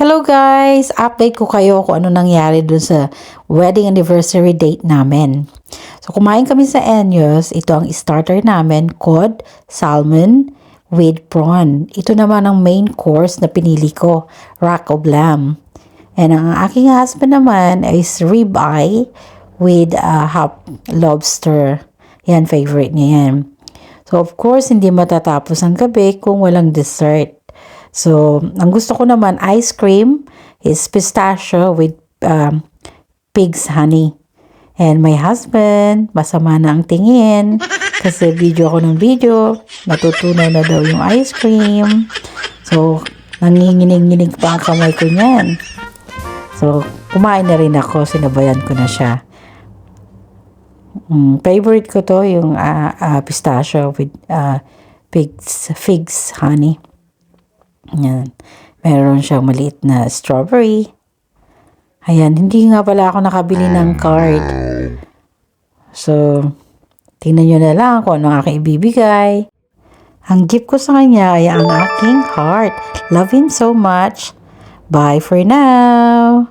Hello guys! Update ko kayo kung ano nangyari dun sa wedding anniversary date namin. So kumain kami sa Enyos. Ito ang starter namin, cod, salmon with prawn. Ito naman ang main course na pinili ko, rack of lamb. And ang aking husband naman is ribeye with half lobster. Yan, favorite niya yan. So of course, hindi matatapos ang gabi kung walang dessert. So, ang gusto ko naman, ice cream is pistachio with pig's honey. And my husband, masama na ang tingin kasi video ako ng video, natutunaw na daw yung ice cream. So, nanginginig-nginig pa ang kamay ko niyan. So, kumain na rin ako, sinabayan ko na siya. Favorite ko to, yung pistachio with figs honey. Yan. Meron siyang maliit na strawberry. Ayan, hindi nga pala ako nakabili ng card. So, tingnan nyo na lang kung ano aking ibibigay. Ang gift ko sa kanya ay ang aking heart. Love him so much. Bye for now.